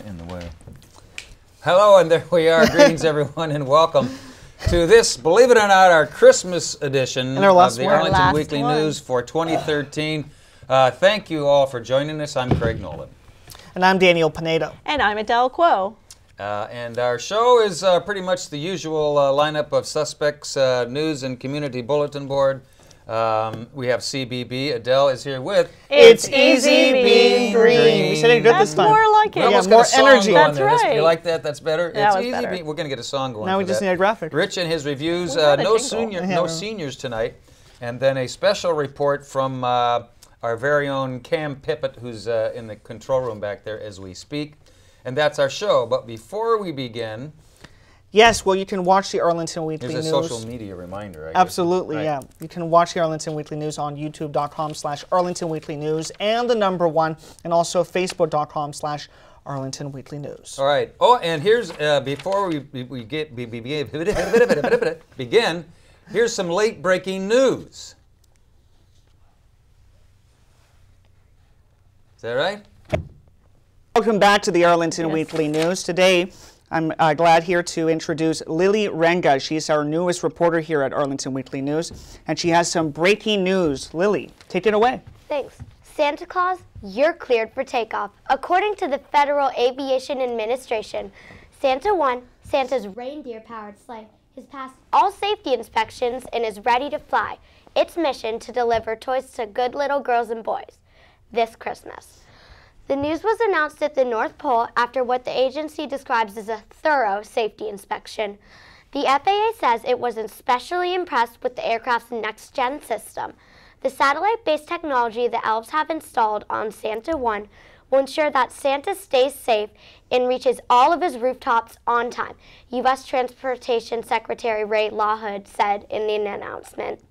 in the way. Hello, and there we are. Greetings, everyone, and welcome to this, believe it or not, our Christmas edition of the Arlington Weekly News for 2013. Thank you all for joining us. I'm Craig Nolan. And I'm Daniel Pinedo. And I'm Adele Quo. And our show is pretty much the usual lineup of suspects, news and community bulletin board. We have CBB. Adele is here with It's Easy Being Green. We said it good this time. More like it. Yeah, more energy. That's right. You like that? That's better? That it's was easy better. We're going to get a song going. Now we just need a graphic. Rich and his reviews. We have a No jingle. seniors tonight. And then a special report from our very own Cam Pippett, who's in the control room back there as we speak. And that's our show. But before we begin... Yes, well, you can watch the Arlington Weekly News. There's a social media reminder, I guess. Absolutely, right. Yeah. You can watch the Arlington Weekly News on youtube.com/Arlington Weekly News and the number 1, and also facebook.com/Arlington Weekly News. All right. Oh, and here's, before we begin, here's some late breaking news. Is that right? Welcome back to the Arlington Weekly News. Today, I'm glad here to introduce Lily Renga. She's our newest reporter here at Arlington Weekly News, and she has some breaking news. Lily, take it away. Thanks. Santa Claus, you're cleared for takeoff. According to the Federal Aviation Administration, Santa 1, Santa's reindeer-powered sleigh, has passed all safety inspections and is ready to fly. Its mission to deliver toys to good little girls and boys this Christmas. The news was announced at the North Pole after what the agency describes as a thorough safety inspection. The FAA says it was especially impressed with the aircraft's next-gen system. The satellite-based technology the elves have installed on Santa 1 will ensure that Santa stays safe and reaches all of his rooftops on time, U.S. Transportation Secretary Ray LaHood said in an announcement.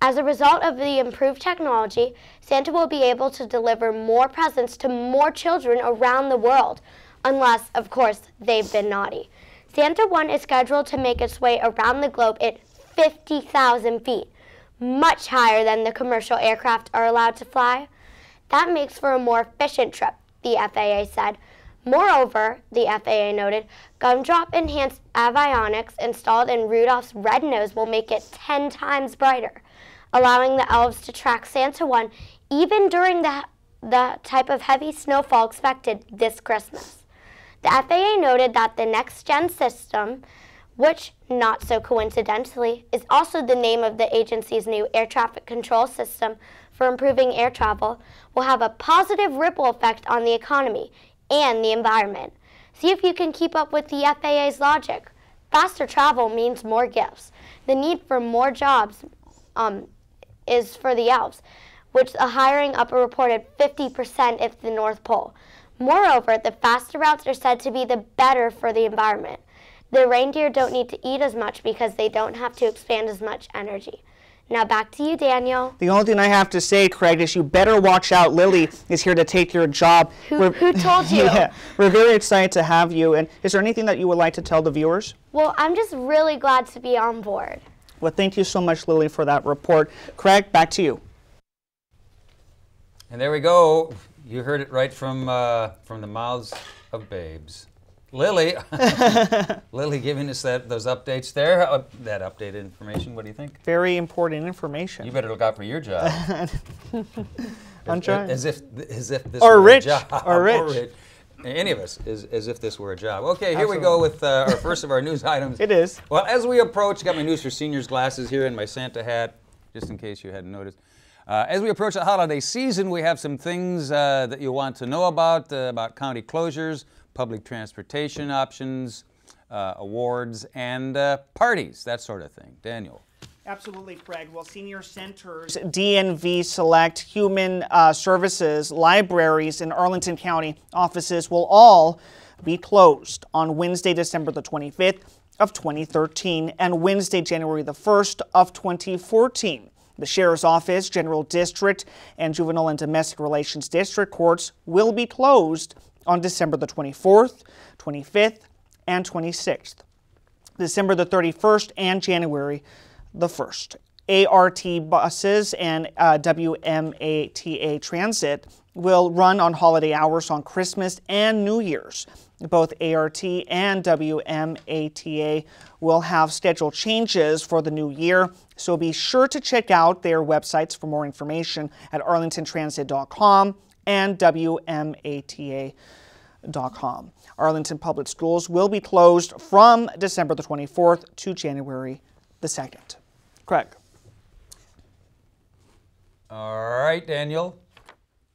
As a result of the improved technology, Santa will be able to deliver more presents to more children around the world, unless, of course, they've been naughty. Santa 1 is scheduled to make its way around the globe at 50,000 feet, much higher than the commercial aircraft are allowed to fly. That makes for a more efficient trip, the FAA said. Moreover, the FAA noted, gumdrop-enhanced avionics installed in Rudolph's red nose will make it 10 times brighter, allowing the elves to track Santa 1 even during the type of heavy snowfall expected this Christmas. The FAA noted that the next-gen system, which, not so coincidentally, is also the name of the agency's new air traffic control system for improving air travel, will have a positive ripple effect on the economy and the environment. See if you can keep up with the FAA's logic. Faster travel means more gifts. The need for more jobs is for the elves, which the hiring up a reported 50% at the North Pole. Moreover, the faster routes are said to be the better for the environment. The reindeer don't need to eat as much because they don't have to expand as much energy. Now back to you, Daniel. The only thing I have to say, Craig, is you better watch out. Lily is here to take your job. Who told you? Yeah, we're very excited to have you. And is there anything that you would like to tell the viewers? Well, I'm just really glad to be on board. Well, thank you so much, Lily, for that report. Craig, back to you. And there we go. You heard it right from the mouths of babes. Lily, Lily giving us those updates there, that updated information. What do you think? Very important information. You better look out for your job. I'm trying. As if this or were rich. a job. Or rich. Any of us, as if this were a job. Okay, here we go with our first of our news items. It is. Well, as we approach, got my News for Seniors glasses here and my Santa hat, just in case you hadn't noticed. As we approach the holiday season, we have some things that you want to know about county closures, public transportation options, awards, and parties, that sort of thing. Daniel. Absolutely, Craig. Well, senior centers, DNV Select, Human Services, libraries, and Arlington County offices will all be closed on Wednesday, December the 25th of 2013 and Wednesday, January the 1st of 2014. The Sheriff's Office, General District, and Juvenile and Domestic Relations District Courts will be closed on December the 24th, 25th, and 26th. December the 31st and January the 1st. ART buses and WMATA transit will run on holiday hours on Christmas and New Year's. Both ART and WMATA will have schedule changes for the new year, so be sure to check out their websites for more information at arlingtontransit.com and WMATA.com. Arlington Public Schools will be closed from December the 24th to January the 2nd. Craig. All right, Daniel.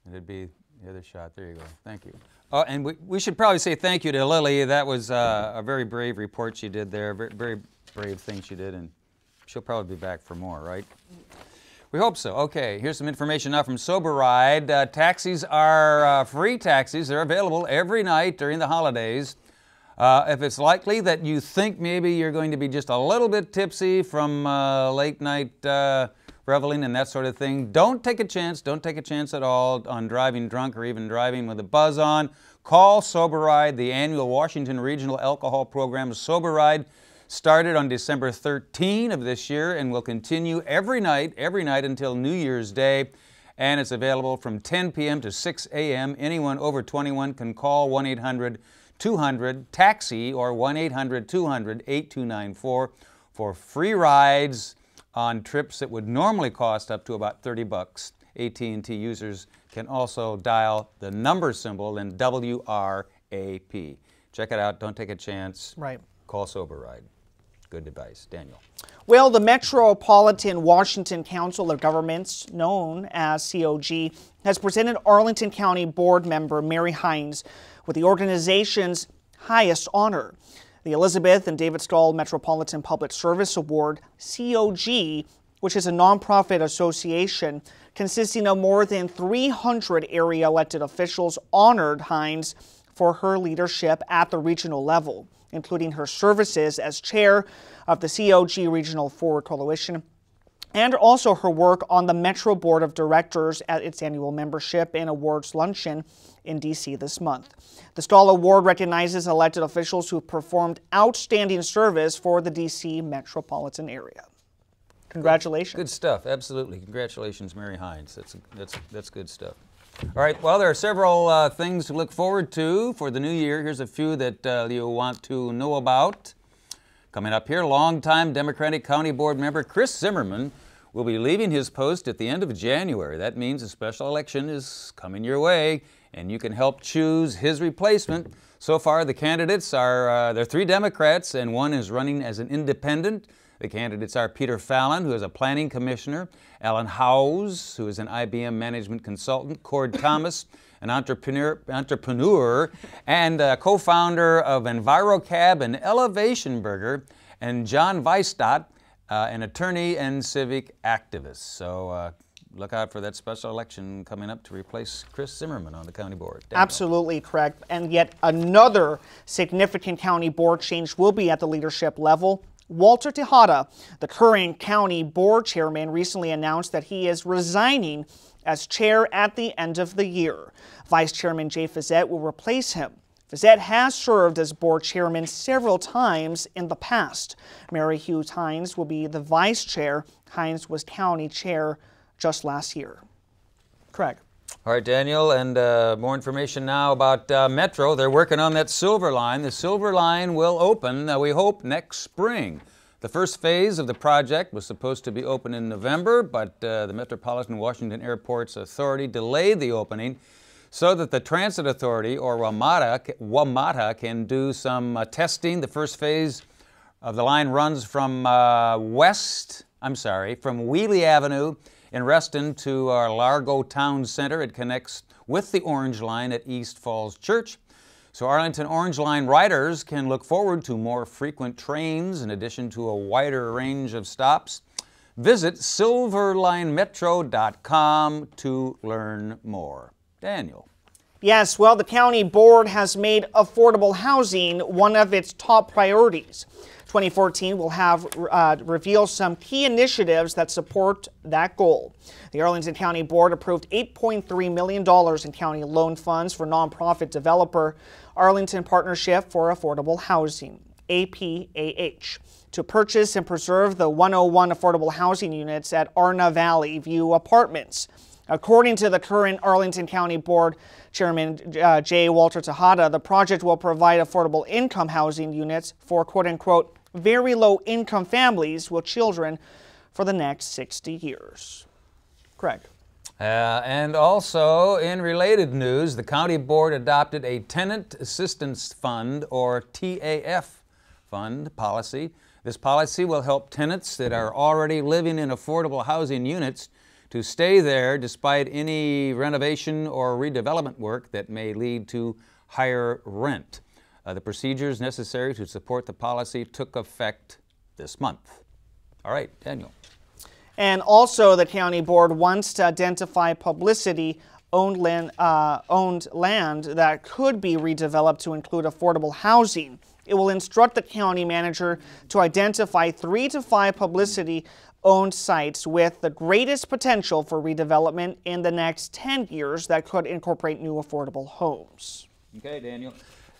It'd be the other shot. There you go. Thank you. Oh, and we should probably say thank you to Lily. That was a very brave report she did there. Very, very brave thing she did, and she'll probably be back for more, right? We hope so. Okay, here's some information now from Sober Ride. Taxis are free taxis. They're available every night during the holidays. If it's likely that you think maybe you're going to be just a little bit tipsy from late night reveling and that sort of thing, don't take a chance. Don't take a chance at all on driving drunk or even driving with a buzz on. Call Sober Ride. The annual Washington Regional Alcohol Program, Sober Ride, started on December 13 of this year and will continue every night until New Year's Day. And it's available from 10 p.m. to 6 a.m. Anyone over 21 can call 1-800-200-TAXI or 1-800-200-8294 for free rides on trips that would normally cost up to about $30. AT&T users can also dial the number symbol and WRAP. Check it out. Don't take a chance. Right. Call Sober Ride. Good advice. Daniel. Well, the Metropolitan Washington Council of Governments, known as COG, has presented Arlington County Board member Mary Hines with the organization's highest honor, the Elizabeth and David Stahl Metropolitan Public Service Award, COG, which is a nonprofit association consisting of more than 300 area elected officials, honored Hines for her leadership at the regional level, including her services as chair of the COG Regional Forward Coalition, and also her work on the Metro Board of Directors at its annual membership and awards luncheon in D.C. this month. The Stahl Award recognizes elected officials who performed outstanding service for the D.C. metropolitan area. Congratulations. Good stuff. Absolutely. Congratulations, Mary Hines. That's good stuff. All right. Well, there are several things to look forward to for the new year. Here's a few that you'll want to know about. Coming up here, longtime Democratic County Board member Chris Zimmerman will be leaving his post at the end of January. That means a special election is coming your way, and you can help choose his replacement. So far, the candidates are there are 3 Democrats, and 1 is running as an independent. The candidates are Peter Fallon, who is a planning commissioner, Alan Howes, who is an IBM management consultant, Cord Thomas, an entrepreneur and co-founder of EnviroCab and Elevation Burger, and John Weisstadt, an attorney and civic activist. So look out for that special election coming up to replace Chris Zimmerman on the county board. Daniel. Absolutely correct. And yet another significant county board change will be at the leadership level. Walter Tejada, the current county board chairman, recently announced that he is resigning as chair at the end of the year. Vice Chairman Jay Fizzette will replace him. Fizzette has served as board chairman several times in the past. Mary Hughes Hines will be the vice chair. Hines was county chair just last year. Craig. All right, Daniel, and more information now about Metro. They're working on that Silver Line. The Silver Line will open, we hope, next spring. The first phase of the project was supposed to be open in November, but the Metropolitan Washington Airports Authority delayed the opening so that the Transit Authority, or WMATA, can do some testing. The first phase of the line runs from from Wheelie Avenue in Reston to our Largo Town Center. It connects with the Orange Line at East Falls Church. So Arlington Orange Line riders can look forward to more frequent trains in addition to a wider range of stops. Visit silverlinemetro.com to learn more. Daniel. Yes, well, the county board has made affordable housing one of its top priorities. 2014 will have reveal some key initiatives that support that goal. The Arlington County Board approved $8.3 million in county loan funds for nonprofit developer Arlington Partnership for Affordable Housing. APAH, to purchase and preserve the 101 affordable housing units at Arna Valley View Apartments. According to the current Arlington County Board Chairman J. Walter Tejada, the project will provide affordable income housing units for quote-unquote very low-income families with children for the next 60 years. Craig. And also, in related news, the county board adopted a Tenant Assistance Fund, or TAF fund policy. This policy will help tenants that are already living in affordable housing units to stay there despite any renovation or redevelopment work that may lead to higher rent. The procedures necessary to support the policy took effect this month. All right, Daniel. And also, the county board wants to identify publicity-owned land that could be redeveloped to include affordable housing. It will instruct the county manager to identify 3 to 5 publicity-owned sites with the greatest potential for redevelopment in the next 10 years that could incorporate new affordable homes. Okay, Daniel.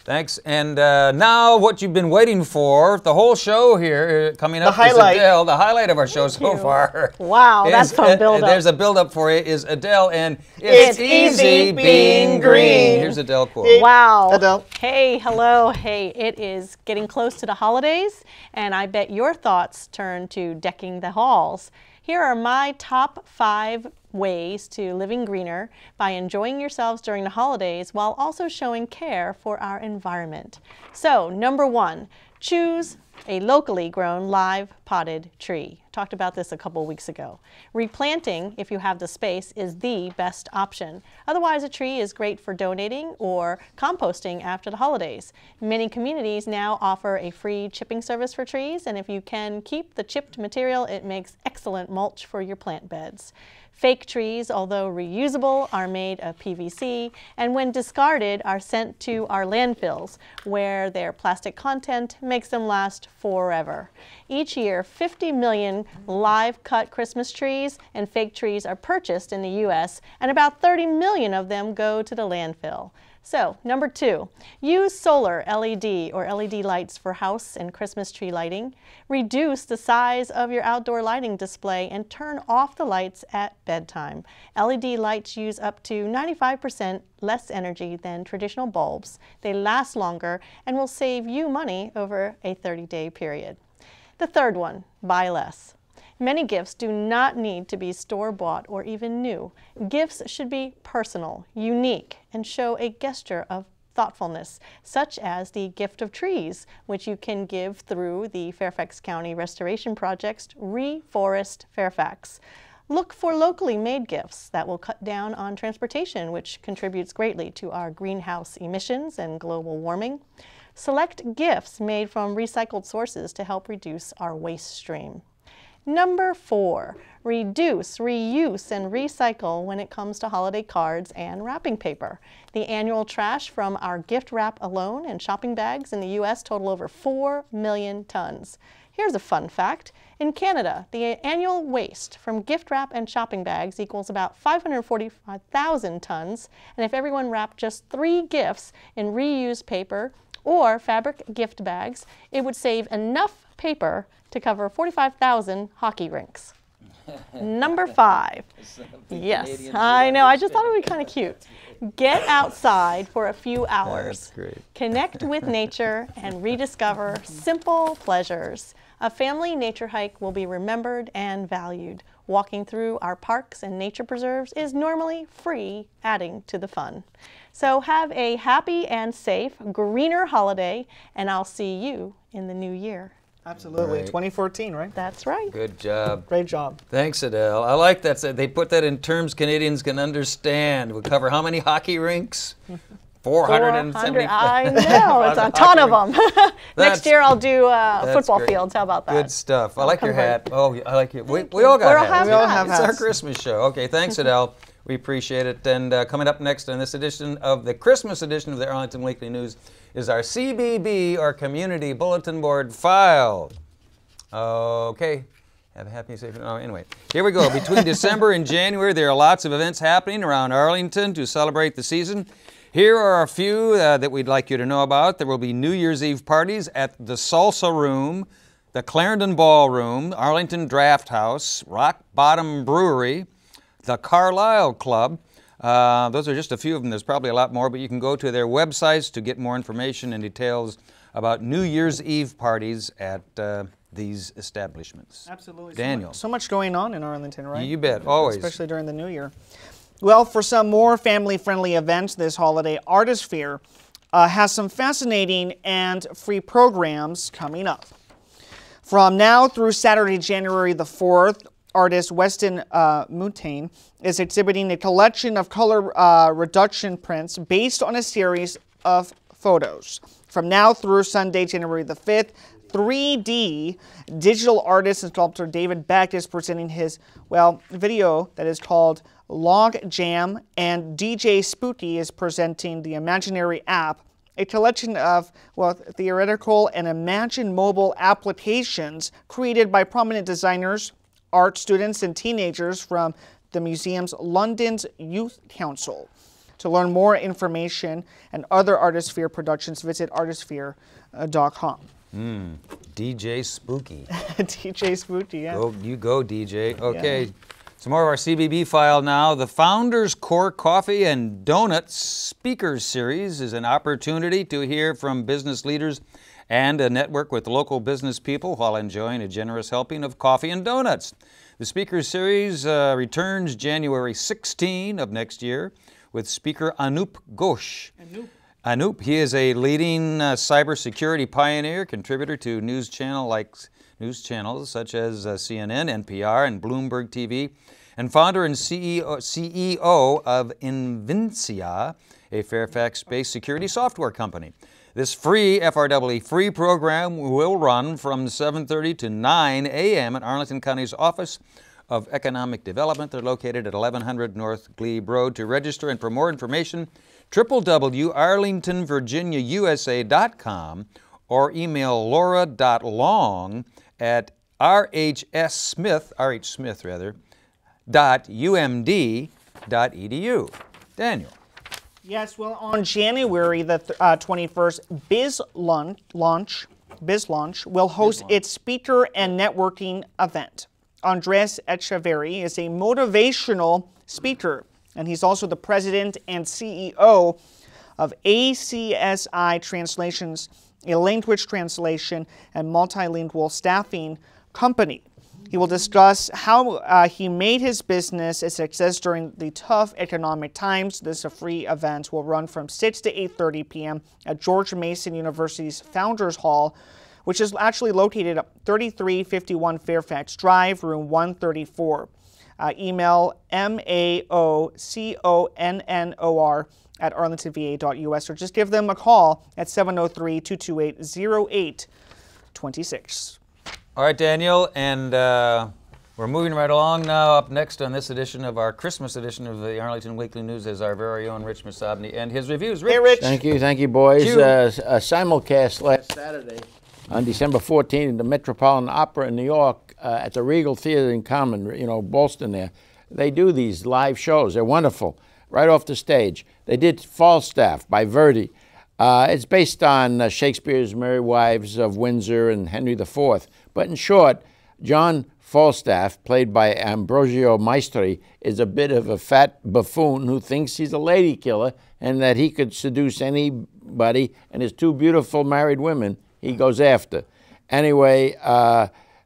Thanks. And now what you've been waiting for, the whole show here coming up is Adele, the highlight of our show so far. Wow, that's fun build-up. There's a build-up for you, is Adele, and it's easy being green. Here's Adele quote. Wow. Adele. Hey, hello. Hey, it is getting close to the holidays, and I bet your thoughts turn to decking the halls. Here are my top 5 ways to living greener by enjoying yourselves during the holidays while also showing care for our environment. So, number 1, choose a locally grown live potted tree. Talked about this a couple weeks ago. Replanting, if you have the space, is the best option. Otherwise, a tree is great for donating or composting after the holidays. Many communities now offer a free chipping service for trees, and if you can keep the chipped material, it makes excellent mulch for your plant beds. Fake trees, although reusable, are made of PVC, and when discarded are sent to our landfills, where their plastic content makes them last forever. Each year, 50 million live-cut Christmas trees and fake trees are purchased in the U.S., and about 30 million of them go to the landfill. So, number 2, use solar LED or LED lights for house and Christmas tree lighting. Reduce the size of your outdoor lighting display and turn off the lights at bedtime. LED lights use up to 95% less energy than traditional bulbs. They last longer and will save you money over a 30-day period. The third one, buy less. Many gifts do not need to be store-bought or even new. Gifts should be personal, unique, and show a gesture of thoughtfulness, such as the gift of trees, which you can give through the Fairfax County Restoration Project's Reforest Fairfax. Look for locally made gifts that will cut down on transportation, which contributes greatly to our greenhouse emissions and global warming. Select gifts made from recycled sources to help reduce our waste stream. Number 4, reduce, reuse, and recycle when it comes to holiday cards and wrapping paper. The annual trash from our gift wrap alone and shopping bags in the U.S. total over 4 million tons. Here's a fun fact. In Canada, the annual waste from gift wrap and shopping bags equals about 545,000 tons, and if everyone wrapped just 3 gifts in reused paper or fabric gift bags, it would save enough paper to cover 45,000 hockey rinks. Number 5. Yes, I know. I just thought it would be kind of cute. Get outside for a few hours. That's great. Connect with nature and rediscover simple pleasures. A family nature hike will be remembered and valued. Walking through our parks and nature preserves is normally free, adding to the fun. So have a happy and safe, greener holiday, and I'll see you in the new year. Absolutely. Right. 2014, right? That's right. Good job. Great job. Thanks, Adele. I like that. They put that in terms Canadians can understand. We cover how many hockey rinks? 470. I know. It's a ton of them. Next year I'll do football great. fields. How about that? Good stuff. I like your hat. Oh, I like it. We all got hats. We all have It's hats. our Christmas show. Okay, thanks, Adele. We appreciate it. And coming up next on this edition of the Christmas edition of the Arlington Weekly News is our CBB, or Community Bulletin Board File. Okay. Have a happy and safe. Oh, anyway, here we go. Between December and January, there are lots of events happening around Arlington to celebrate the season. Here are a few that we'd like you to know about. There will be New Year's Eve parties at the Salsa Room, the Clarendon Ballroom, Arlington Draft House, Rock Bottom Brewery, the Carlisle Club. Those are just a few of them. There's probably a lot more, but you can go to their websites to get more information and details about New Year's Eve parties at these establishments. Absolutely. Daniel. So much going on in Arlington, right? You bet, always. Especially during the New Year. Well, for some more family-friendly events this holiday, Artisphere has some fascinating and free programs coming up. From now through Saturday, January the 4th, artist Weston Mutane is exhibiting a collection of color reduction prints based on a series of photos. From now through Sunday, January the 5th, 3D digital artist and sculptor David Beck is presenting his, video that is called Log Jam, and DJ Spooky is presenting the Imaginary app, a collection of, theoretical and imagined mobile applications created by prominent designers, art students, and teenagers from the museum's London's Youth Council. To learn more information and other Artisphere productions, visit artisphere.com. DJ Spooky. DJ Spooky, yeah. You go, DJ. Okay. Yeah. Some more of our CBB file now. The Founders Core Coffee and Donuts Speakers Series is an opportunity to hear from business leaders and a network with local business people while enjoying a generous helping of coffee and donuts. The Speakers Series returns January 16 of next year with speaker Anup Ghosh. Anup, he is a leading cybersecurity pioneer, contributor to news channels such as CNN, NPR, and Bloomberg TV, and founder and CEO of Invincia, a Fairfax-based security software company. This free FREE free program will run from 7:30 to 9 a.m. at Arlington County's Office of Economic Development. They're located at 1100 North Glebe Road. To register and for more information, www.arlingtonvirginiausa.com or email laura.long@rhsmith.umd.edu. Daniel. Yes, well, on January the 21st, BizLaunch will host its speaker and networking event. Andres Echeverry is a motivational speaker, and he's also the president and CEO of ACSI Translations, a language translation and multilingual staffing company. He will discuss how he made his business a success during the tough economic times. This free event will run from 6 to 8:30 p.m. at George Mason University's Founders Hall, which is actually located at 3351 Fairfax Drive, room 134. Email maoconnor@arlingtonva.us or just give them a call at 703-228-0826. All right, Daniel, and we're moving right along now. Up next on this edition of our Christmas edition of the Arlington Weekly News is our very own Rich Masabny and his reviews. Rich. Hey, Rich. Thank you, boys. A simulcast last Saturday on December 14th in the Metropolitan Opera in New York at the Regal Theater in Common, Boston there. They do these live shows. They're wonderful, right off the stage. They did Falstaff by Verdi. It's based on Shakespeare's Merry Wives of Windsor and Henry IV. But in short, John Falstaff, played by Ambrogio Maestri, is a bit of a fat buffoon who thinks he's a lady killer and that he could seduce anybody, and his two beautiful married women he goes after. Anyway,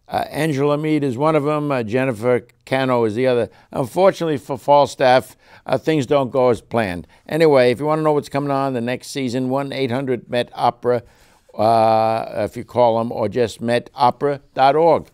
Angela Meade is one of them. Jennifer Cano is the other. Unfortunately for Falstaff, things don't go as planned. Anyway, if you want to know what's coming on the next season, 1-800-MET-OPERA, if you call them, or just metopera.org.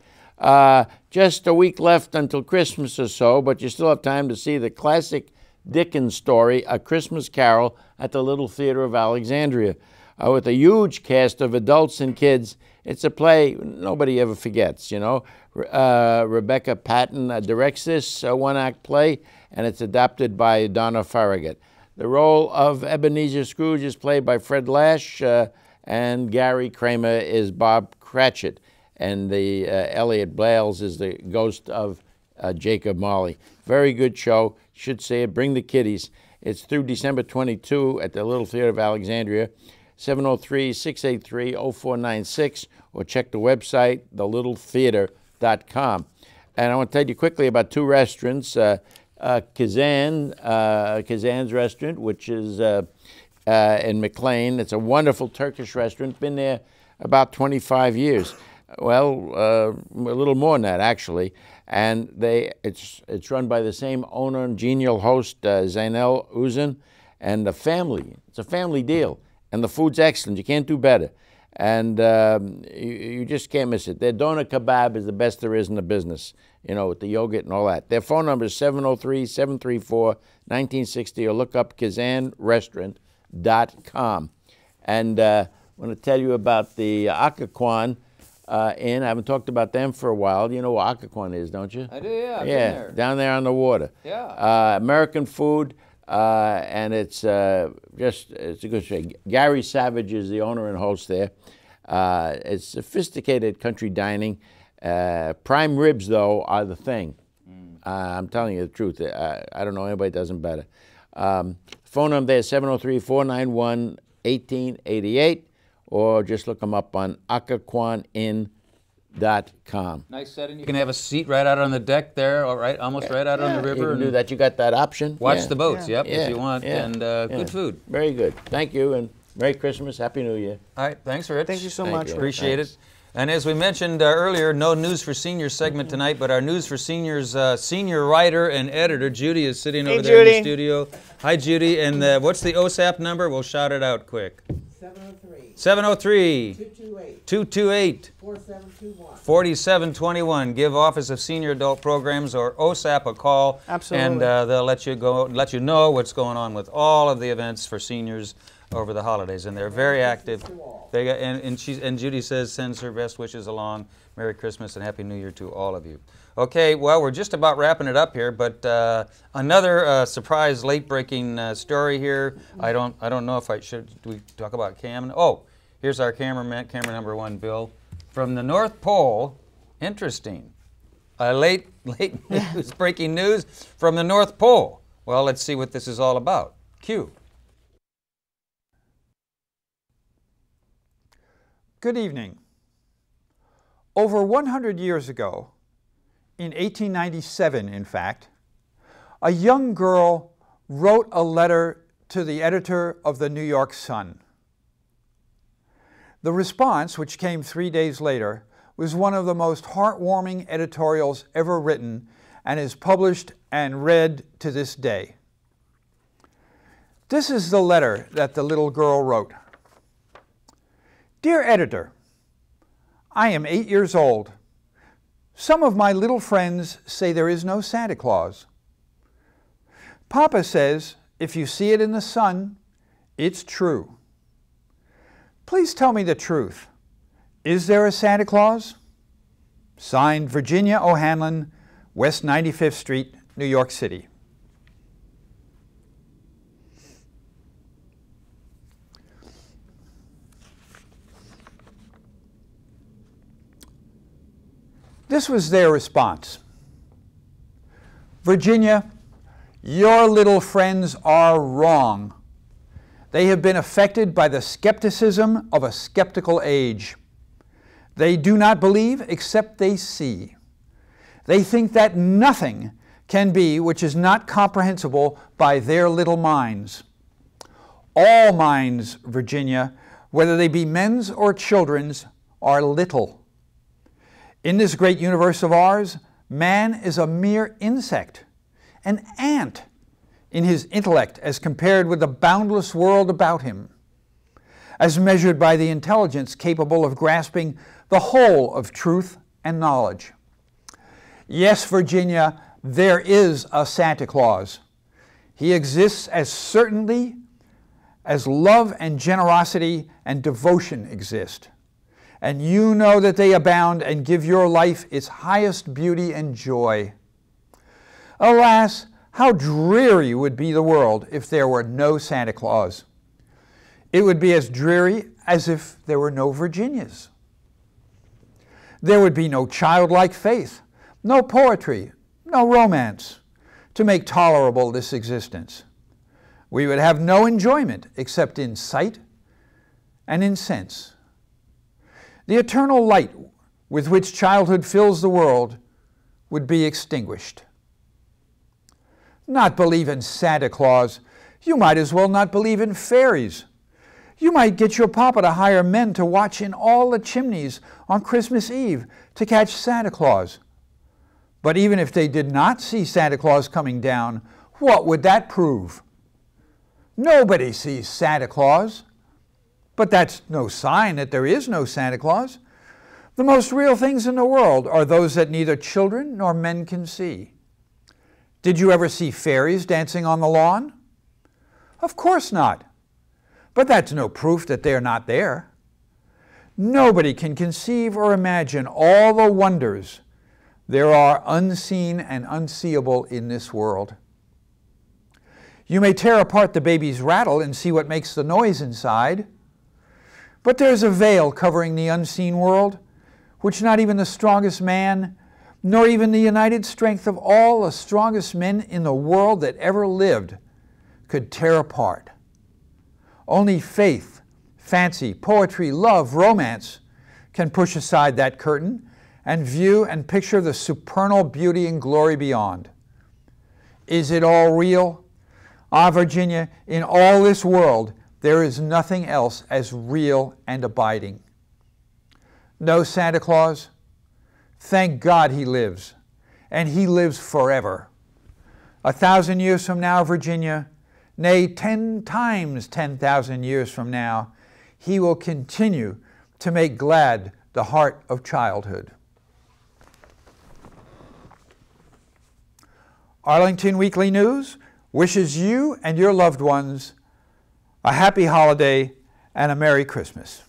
Just a week left until Christmas or so, but you still have time to see the classic Dickens story, A Christmas Carol, at the Little Theater of Alexandria. With a huge cast of adults and kids. It's a play nobody ever forgets, Rebecca Patton directs this one-act play, and it's adapted by Donna Farragut. The role of Ebenezer Scrooge is played by Fred Lash, and Gary Kramer is Bob Cratchit, and the Elliot Blales is the ghost of Jacob Marley. Very good show. Should see it. Bring the kiddies. It's through December 22 at the Little Theater of Alexandria, 703-683-0496, or check the website, thelittletheater.com. And I want to tell you quickly about two restaurants. Kazan's restaurant, which is in McLean. It's a wonderful Turkish restaurant. Been there about 25 years. Well, a little more than that, actually. And it's run by the same owner and genial host, Zainel Uzun, and the family. It's a family deal, and the food's excellent. You can't do better. And you just can't miss it. Their doner kebab is the best there is in the business, you know, with the yogurt and all that. Their phone number is 703-734-1960, or look up KazanRestaurant.com. And I want to tell you about the Occoquan Inn. I haven't talked about them for a while. You know what Occoquan is, don't you? I do, yeah. I've been Yeah, there. down there on the water. Yeah. American food, and it's a good show. Gary Savage is the owner and host there. It's sophisticated country dining. Prime ribs, though, are the thing. I'm telling you the truth. I don't know anybody that does them better. Phone number there is 703-491-1888, or just look them up on occoquanin.com. Nice setting. You can have a seat right out on the deck there, all right, almost right out on the river. You can and do that. You got that option. Watch the boats, Yeah. yep, if you want, and good food. Very good. Thank you, and Merry Christmas, Happy New Year. All right, thanks, Rich. Thank you so Thank much. you. Rich. Appreciate it. And as we mentioned earlier, no News for Seniors segment tonight, but our News for Seniors senior writer and editor, Judy, is sitting over there in the studio. Hi, Judy. And what's the OSAP number? We'll shout it out quick. 703-228-4721. Give Office of Senior Adult Programs or OSAP a call. Absolutely. And they'll let you know what's going on with all of the events for seniors over the holidays, and they're very active. They got, and Judy says sends her best wishes along. Merry Christmas and Happy New Year to all of you. Okay, well, we're just about wrapping it up here, but another surprise late-breaking story here. I don't know if do we talk about Cam? Oh, here's our camera number one, Bill, from the North Pole. Interesting, late news, breaking news from the North Pole. Well, let's see what this is all about. Cue. Good evening. Over 100 years ago, in 1897 in fact, a young girl wrote a letter to the editor of the New York Sun. The response, which came 3 days later, was one of the most heartwarming editorials ever written and is published and read to this day. This is the letter that the little girl wrote. Dear editor, I am 8 years old. Some of my little friends say there is no Santa Claus. Papa says if you see it in the sun, it's true. Please tell me the truth. Is there a Santa Claus? Signed, Virginia O'Hanlon, West 95th Street, New York City. This was their response. Virginia, your little friends are wrong. They have been affected by the skepticism of a skeptical age. They do not believe except they see. They think that nothing can be which is not comprehensible by their little minds. All minds, Virginia, whether they be men's or children's, are little. In this great universe of ours, man is a mere insect, an ant in his intellect as compared with the boundless world about him, as measured by the intelligence capable of grasping the whole of truth and knowledge. Yes, Virginia, there is a Santa Claus. He exists as certainly as love and generosity and devotion exist. And you know that they abound and give your life its highest beauty and joy. Alas, how dreary would be the world if there were no Santa Claus. It would be as dreary as if there were no Virginias. There would be no childlike faith, no poetry, no romance to make tolerable this existence. We would have no enjoyment except in sight and in sense. The eternal light with which childhood fills the world would be extinguished. Not believe in Santa Claus. You might as well not believe in fairies. You might get your papa to hire men to watch in all the chimneys on Christmas Eve to catch Santa Claus. But even if they did not see Santa Claus coming down, what would that prove? Nobody sees Santa Claus. But that's no sign that there is no Santa Claus. The most real things in the world are those that neither children nor men can see. Did you ever see fairies dancing on the lawn? Of course not. But that's no proof that they are not there. Nobody can conceive or imagine all the wonders there are unseen and unseeable in this world. You may tear apart the baby's rattle and see what makes the noise inside. But there's a veil covering the unseen world, which not even the strongest man, nor even the united strength of all the strongest men in the world that ever lived, could tear apart. Only faith, fancy, poetry, love, romance can push aside that curtain and view and picture the supernal beauty and glory beyond. Is it all real? Ah, Virginia, in all this world, there is nothing else as real and abiding. No Santa Claus? Thank God he lives, and he lives forever. 1,000 years from now, Virginia, nay, 10 times 10,000 years from now, he will continue to make glad the heart of childhood. Arlington Weekly News wishes you and your loved ones a happy holiday and a Merry Christmas.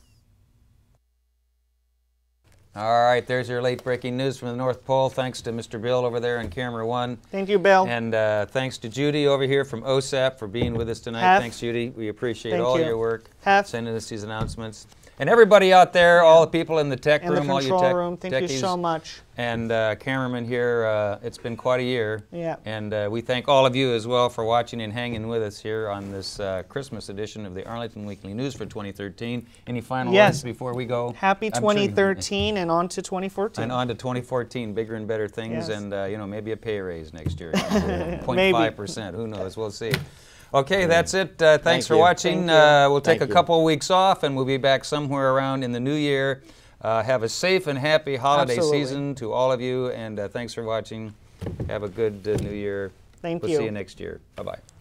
All right, there's your late breaking news from the North Pole. Thanks to Mr. Bill over there in camera 1. Thank you, Bill. And thanks to Judy over here from OSAP for being with us tonight. Thanks, Judy. We appreciate all your work, sending us these announcements. And everybody out there, all the people in the tech room, all you tech room, thank you so much. And cameraman here, it's been quite a year. Yeah. And we thank all of you as well for watching and hanging with us here on this Christmas edition of the Arlington Weekly News for 2013. Any final words before we go? Happy 2013 and on to 2014. And on to 2014, bigger and better things, and you know, maybe a pay raise next year, 0.5%. Who knows? We'll see. Okay, that's it. Thanks for watching. We'll take a couple weeks off, and we'll be back somewhere around in the new year. Have a safe and happy holiday season to all of you, and thanks for watching. Have a good new year. Thank you. We'll see you next year. Bye-bye.